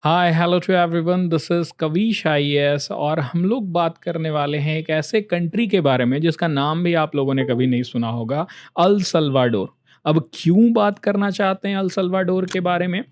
Hi hello to everyone, this is Kavish IAS और हम लोग बात करने वाले हैं एक ऐसे कंट्री के बारे में जिसका नाम भी आप लोगों ने कभी नहीं सुना होगा, अल सल्वाडोर। अब क्यों बात करना चाहते हैं अल सल्वाडोर के बारे में?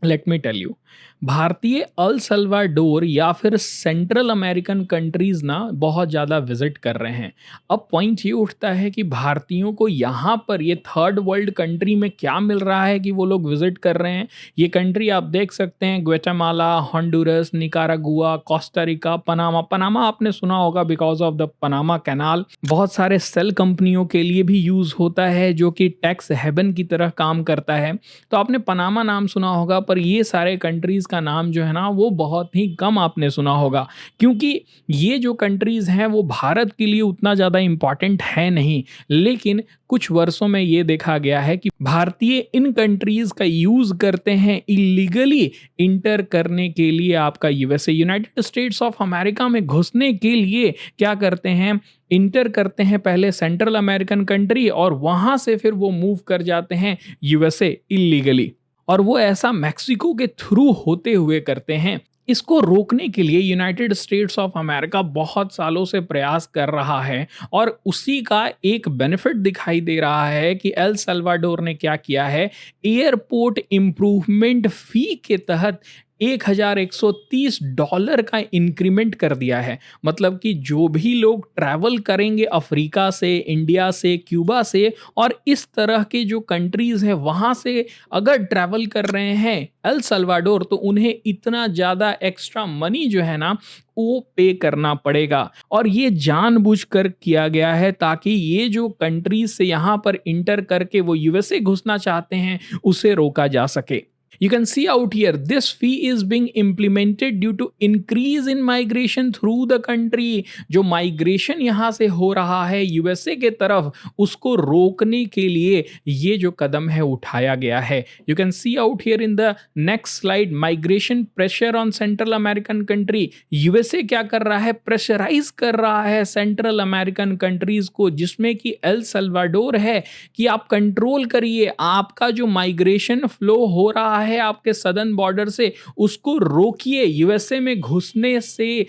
Let me tell you. भारतीय अल सल्वाडोर या फिर सेंट्रल अमेरिकन कंट्रीज ना बहुत ज़्यादा विजिट कर रहे हैं। अब पॉइंट ये उठता है कि भारतीयों को यहाँ पर ये थर्ड वर्ल्ड कंट्री में क्या मिल रहा है कि वो लोग विजिट कर रहे हैं। ये कंट्री आप देख सकते हैं, ग्वेटामाला, हॉन्डुरस, निकारागुआ, कोस्टारिका, पनामा। पनामा आपने सुना होगा because of the Panama canal. बहुत सारे सेल कंपनियों के लिए भी यूज़ होता है जो कि टैक्स हेवन की तरह काम करता है। तो आपने पनामा नाम सुना होगा, पर ये सारे कंट्रीज़ का नाम जो है ना वो बहुत ही कम आपने सुना होगा, क्योंकि ये जो कंट्रीज़ हैं वो भारत के लिए उतना ज़्यादा इम्पॉर्टेंट है नहीं। लेकिन कुछ वर्षों में ये देखा गया है कि भारतीय इन कंट्रीज़ का यूज़ करते हैं इलीगली इंटर करने के लिए। आपका USA, United states of America में घुसने के लिए क्या करते हैं, इंटर करते हैं पहले सेंट्रल अमेरिकन कंट्री और वहाँ से फिर वो मूव कर जाते हैं यूएसए इलीगली। और वो ऐसा मैक्सिको के थ्रू होते हुए करते हैं। इसको रोकने के लिए यूनाइटेड स्टेट्स ऑफ अमेरिका बहुत सालों से प्रयास कर रहा है और उसी का एक बेनिफिट दिखाई दे रहा है कि एल सल्वाडोर ने क्या किया है, एयरपोर्ट इम्प्रूवमेंट फी के तहत $1130 का इंक्रीमेंट कर दिया है। मतलब कि जो भी लोग ट्रैवल करेंगे अफ्रीका से, इंडिया से, क्यूबा से और इस तरह के जो कंट्रीज़ हैं वहाँ से अगर ट्रैवल कर रहे हैं एल सल्वाडोर, तो उन्हें इतना ज़्यादा एक्स्ट्रा मनी जो है ना वो पे करना पड़ेगा। और ये जानबूझकर किया गया है ताकि ये जो कंट्रीज से यहाँ पर इंटर करके वो यूएसए घुसना चाहते हैं उसे रोका जा सके। You can see out here, this fee is being implemented due to increase in migration through the country। जो माइग्रेशन यहाँ से हो रहा है यूएसए के तरफ, उसको रोकने के लिए ये जो कदम है उठाया गया है। You can see out here in the next slide, migration pressure on Central American country। USA क्या कर रहा है, प्रेशराइज कर रहा है सेंट्रल अमेरिकन कंट्रीज को, जिसमें कि एल सल्वाडोर है, कि आप कंट्रोल करिए, आपका जो माइग्रेशन फ्लो हो रहा है आपके सदर्न बॉर्डर से उसको रोकिए। यूएसए में घुसने से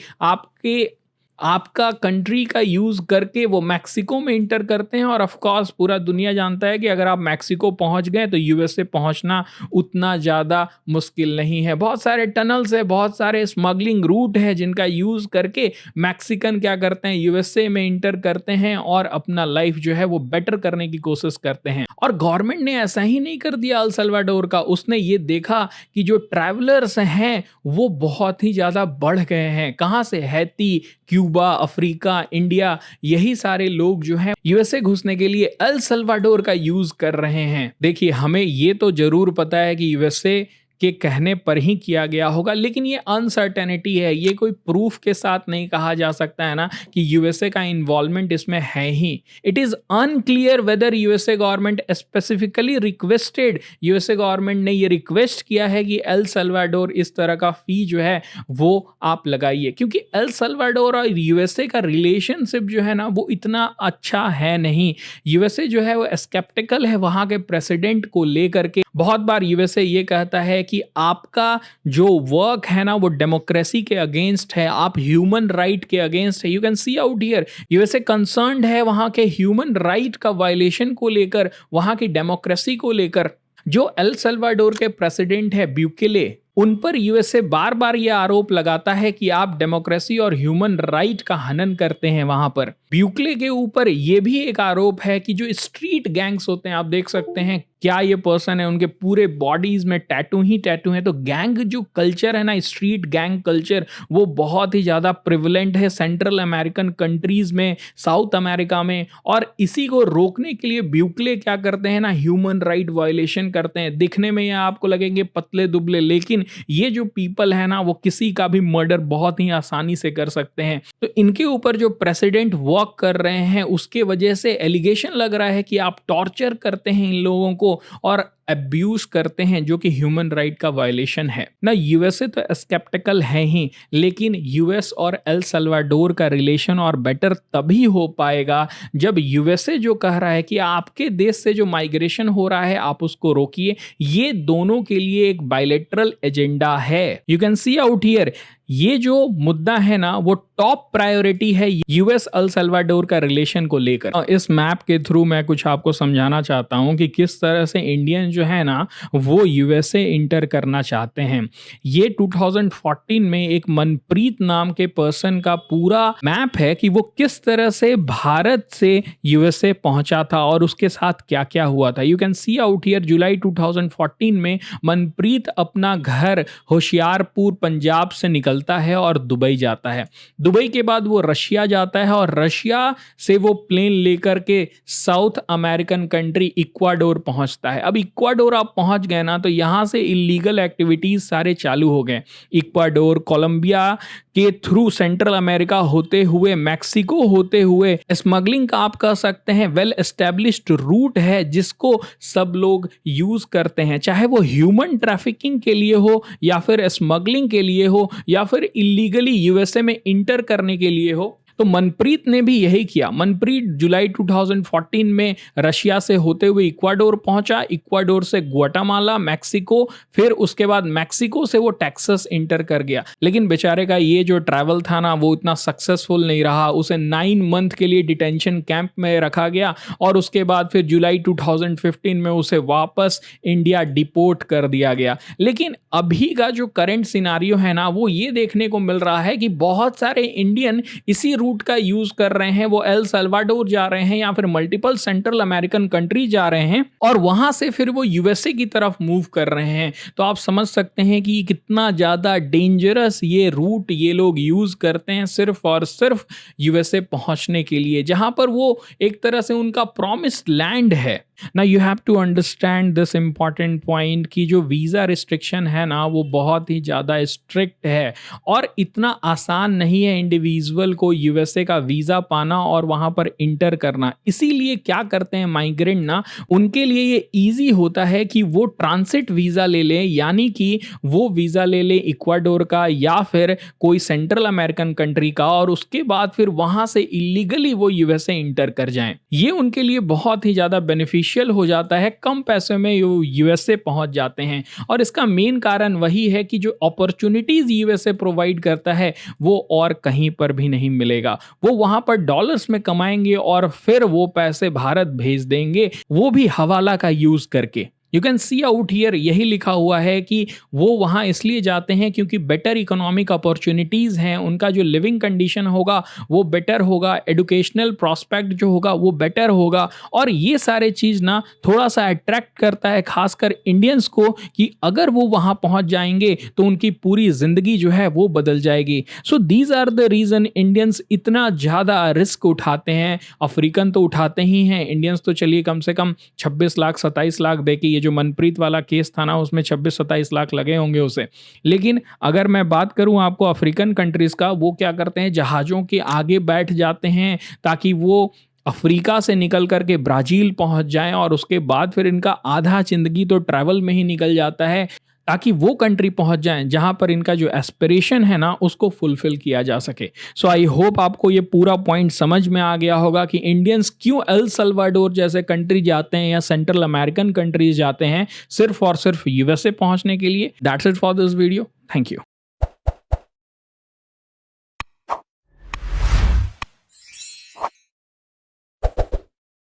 आपका कंट्री का यूज करके वो मैक्सिको में इंटर करते हैं। और ऑफ कोर्स पूरा दुनिया जानता है कि अगर आप मैक्सिको पहुंच गए तो यूएसए पहुंचना उतना ज़्यादा मुश्किल नहीं है। बहुत सारे टनल्स है, बहुत सारे स्मगलिंग रूट है जिनका यूज़ करके मैक्सिकन क्या करते हैं, यूएसए में इंटर करते हैं और अपना लाइफ जो है वो बेटर करने की कोशिश करते हैं। और गवर्नमेंट ने ऐसा ही नहीं कर दिया अल सल्वाडोर का, उसने ये देखा कि जो ट्रैवलर्स हैं वो बहुत ही ज़्यादा बढ़ गए हैं। कहाँ से, हैती, क्यूबा, अफ्रीका, इंडिया, यही सारे लोग जो हैं यूएसए घुसने के लिए एल सल्वाडोर का यूज कर रहे हैं। देखिए, हमें ये तो जरूर पता है कि यूएसए के कहने पर ही किया गया होगा, लेकिन ये अनसर्टेनिटी है, ये कोई प्रूफ के साथ नहीं कहा जा सकता है ना कि यूएसए का इन्वॉल्वमेंट इसमें है ही। It is unclear whether USA government specifically requested, USA government ने ये रिक्वेस्ट किया है कि एल सल्वाडोर इस तरह का फी जो है वो आप लगाइए, क्योंकि एल सल्वाडोर और यूएसए का रिलेशनशिप जो है ना वो इतना अच्छा है नहीं। यूएसए जो है वो स्केप्टिकल है वहाँ के प्रेसिडेंट को लेकर के। बहुत बार यूएसए ये कहता है कि आपका जो वर्क है ना वो डेमोक्रेसी के अगेंस्ट है, आप ह्यूमन राइट के अगेंस्ट है। You can see out here, USA concerned है वहाँ के ह्यूमन राइट का वायलेशन को लेकर, वहाँ की डेमोक्रेसी को लेकर। जो एल सल्वाडोर के प्रेसिडेंट है ब्यूकेले, उन पर यूएसए बार बार यह आरोप लगाता है कि आप डेमोक्रेसी और ह्यूमन राइट का हनन करते हैं वहां पर। ब्यूकले के ऊपर यह भी एक आरोप है कि जो स्ट्रीट गैंग्स होते हैं, आप देख सकते हैं क्या ये पर्सन है, उनके पूरे बॉडीज में टैटू ही टैटू है। तो गैंग जो कल्चर है ना, स्ट्रीट गैंग कल्चर, वो बहुत ही ज्यादा प्रिवलेंट है सेंट्रल अमेरिकन कंट्रीज में, साउथ अमेरिका में। और इसी को रोकने के लिए ब्यूकले क्या करते हैं ना, ह्यूमन राइट वायलेशन करते हैं। दिखने में ये आपको लगेंगे पतले दुबले, लेकिन ये जो पीपल है ना वो किसी का भी मर्डर बहुत ही आसानी से कर सकते हैं। तो इनके ऊपर जो प्रेसिडेंट वर्क कर रहे हैं उसके वजह से एलिगेशन लग रहा है कि आप टॉर्चर करते हैं इन लोगों को। और अब्यूज करते हैं, जो कि ह्यूमन राइट का वायलेशन है ना। यूएसए तो स्केप्टिकल है ही, लेकिन यूएस और एल सल्वाडोर का रिलेशन और बेटर तभी हो पाएगा जब यूएसए जो कह रहा है कि आपके देश से जो माइग्रेशन हो रहा है आप उसको रोकिए, ये दोनों के लिए एक बायलैटरल एजेंडा है। You can see out here, ये जो मुद्दा है ना वो टॉप प्रायोरिटी है यूएस अल सल्वाडोर का रिलेशन को लेकर। इस मैप के थ्रू मैं कुछ आपको समझाना चाहता हूं कि किस तरह से इंडियन जो है ना वो यूएसए इंटर करना चाहते हैं। ये 2014 में एक मनप्रीत नाम के पर्सन का पूरा मैप है कि वो किस तरह से भारत से यूएसए पहुंचा था और उसके साथ क्या क्या हुआ था। You can see out here, July 2014 में मनप्रीत अपना घर होशियारपुर पंजाब से निकलता है और दुबई जाता है। दुबई के बाद वो रशिया जाता है और रशिया से वो प्लेन लेकर के साउथ अमेरिकन कंट्री इक्वाडोर पहुंचता है। अब इक्वाडोर आप पहुंच गए ना तो यहां से इलीगल एक्टिविटीज सारे चालू हो गए। इक्वाडोर, कोलंबिया के थ्रू सेंट्रल अमेरिका होते हुए, मैक्सिको होते हुए स्मगलिंग का आप कह सकते हैं वेल एस्टेब्लिश्ड रूट है जिसको सब लोग यूज करते हैं, चाहे वो ह्यूमन ट्रैफिकिंग के लिए हो या फिर स्मगलिंग के लिए हो या फिर इलीगली यूएसए में इंटर करने के लिए हो। तो मनप्रीत ने भी यही किया। मनप्रीत जुलाई 2014 में रशिया से होते हुए इक्वाडोर पहुंचा, इक्वाडोर से ग्वाटेमाला, मैक्सिको, फिर उसके बाद मैक्सिको से वो टेक्सास इंटर कर गया। लेकिन बेचारे का ये जो ट्रैवल था ना वो इतना सक्सेसफुल नहीं रहा। उसे 9 मंथ के लिए डिटेंशन कैंप में रखा गया और उसके बाद फिर जुलाई 2015 में उसे वापस इंडिया डिपोर्ट कर दिया गया। लेकिन अभी का जो करंट सिनारियो है ना वो ये देखने को मिल रहा है कि बहुत सारे इंडियन इसी रूट का यूज कर रहे हैं। वो एल सल्वाडोर जा रहे हैं या फिर मल्टीपल सेंट्रल अमेरिकन कंट्री जा रहे हैं और वहां से फिर वो यूएसए की तरफ मूव कर रहे हैं। तो आप समझ सकते हैं कि कितना ज्यादा डेंजरस ये रूट ये लोग यूज करते हैं सिर्फ और सिर्फ यूएसए पहुंचने के लिए, जहां पर वो एक तरह से उनका प्रॉमिस्ड लैंड है ना। You have to understand this important point कि जो वीज़ा रिस्ट्रिक्शन है ना वो बहुत ही ज़्यादा स्ट्रिक्ट है और इतना आसान नहीं है इंडिविजुअल को यूएसए का वीज़ा पाना और वहाँ पर इंटर करना। इसीलिए क्या करते हैं माइग्रेंट ना, उनके लिए ये ईजी होता है कि वो ट्रांसिट वीज़ा ले लें, यानी कि वो वीज़ा ले लें इक्वाडोर का या फिर कोई सेंट्रल अमेरिकन कंट्री का और उसके बाद फिर वहाँ से इलीगली वो यूएसए इंटर कर जाएं। ये उनके लिए बहुत ही ज़्यादा बेनिफिशियल हो जाता है, कम पैसे में यूएसए पहुंच जाते हैं। और इसका मेन कारण वही है कि जो अपॉर्चुनिटीज यूएसए प्रोवाइड करता है वो और कहीं पर भी नहीं मिलेगा। वो वहां पर डॉलर्स में कमाएंगे और फिर वो पैसे भारत भेज देंगे, वो भी हवाला का यूज करके। You can see out here, यही लिखा हुआ है कि वो वहाँ इसलिए जाते हैं क्योंकि बेटर इकोनॉमिक अपॉर्चुनिटीज़ हैं, उनका जो लिविंग कंडीशन होगा वो बेटर होगा, एडुकेशनल प्रॉस्पेक्ट जो होगा वो बेटर होगा और ये सारे चीज़ ना थोड़ा सा अट्रैक्ट करता है खासकर इंडियंस को कि अगर वो वहाँ पहुँच जाएंगे तो उनकी पूरी ज़िंदगी जो है वो बदल जाएगी। So these are the reason Indians इतना ज़्यादा रिस्क उठाते हैं। अफ्रीकन तो उठाते ही हैं, इंडियंस तो चलिए कम से कम 26 लाख 27 लाख दे के, ये जो मनप्रीत वाला केस था ना उसमें 26-27 लाख लगे होंगे उसे। लेकिन अगर मैं बात करूं आपको अफ्रीकन कंट्रीज का, वो क्या करते हैं जहाज़ों के आगे बैठ जाते हैं ताकि वो अफ्रीका से निकल करके ब्राज़ील पहुंच जाएं और उसके बाद फिर इनका आधा जिंदगी तो ट्रैवल में ही निकल जाता है ताकि वो कंट्री पहुंच जाएं जहां पर इनका जो एस्पिरेशन है ना उसको फुलफिल किया जा सके। सो आई होप आपको ये पूरा पॉइंट समझ में आ गया होगा कि इंडियंस क्यों एल सल्वाडोर जैसे कंट्री जाते हैं या सेंट्रल अमेरिकन कंट्रीज जाते हैं सिर्फ और सिर्फ यूएसए पहुंचने के लिए। That's it for this video. Thank you.